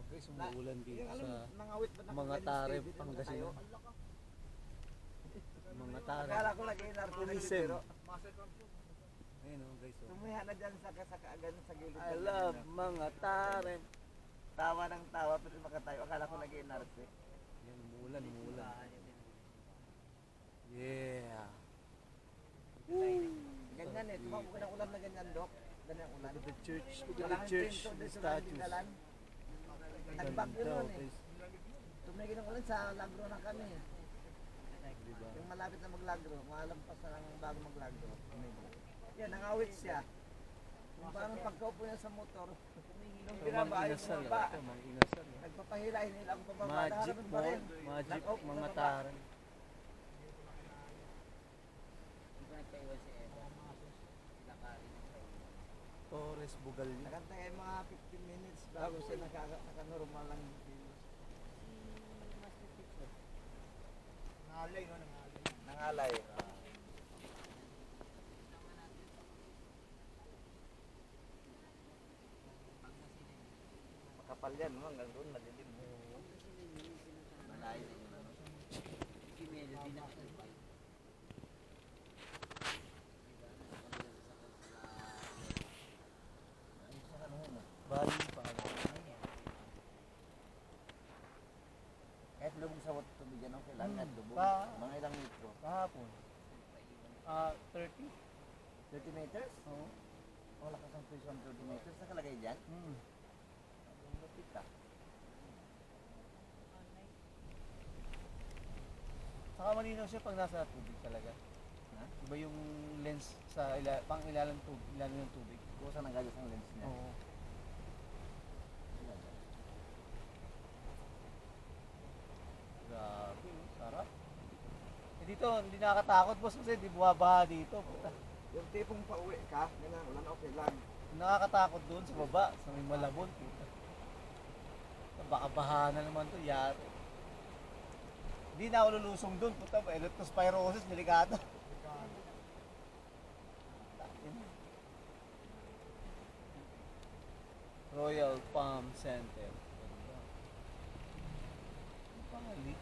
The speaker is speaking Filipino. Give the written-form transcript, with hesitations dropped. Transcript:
Guys, umuulan dito sa nangawit ba mga Tarem, Pangasinan. Mga Tarem. Akala ko lagi Tourism. pero Ayun o guys. tumiha na dyan sa kasakaagan sa gilid. I love mga Tarem. Tawa ng tawa pati makatayo. Akala ko lagi NRC. Yan, umuulan, umuulan. Yeah. Ganyan eh. Tumawag ng ulan na ganyan, Dok. Ganyan ulan. Look at the church. Look at the church. The statues. Nagbagyo Ganda, nun eh. guys. Tumigil ng ulan sa Lagro na kami. Diba? Yung malapit na maglagro, malampas na lang bago maglagro. Yan, nangawit siya. Yung parang pagkaupo niya sa motor, nung binaba yung Inasal. bumaba, Ito, mga inasal. nagpapahila, hinila ang pababa. Magic Naharapin pa mo. rin. Magic, Knock-out, mga nababa. Tarem. Torres Bugal niya. Nakantay mga 15 minutes bago siya nakanormal lang yung kilos. Nangalay, no? Nangalay. Makapal yan, no? Hanggang doon, madilim. Malayo yung ano. Bali pa ka. Kahit lubog sa tubig yan, okay lang. Kahit lubog. Pa- Mga ilang metro. Kahapon. 30. 30 meters? Oo. Wala ka sang prison 30 meters. Nakalagay dyan? Hmm. Lapit ah. Saka malinaw siya pag nasa tubig talaga. Ha? Iba yung lens sa pang ilalim ng tubig. Kung saan nagagas ang lens niya? Oo. Grabe, sarap. Eh dito, hindi nakakatakot boss kasi di bumabaha dito. Puta. Yung tipong pauwi ka, ganyan, wala na okay lang. Nakakatakot doon sa baba, sa may Malabon. Puta. Baka baha na naman to, yari. Hindi na ako lulusong doon, puta, leptospirosis, delikado. Royal Palm Center. Ganda. Ang pangalit.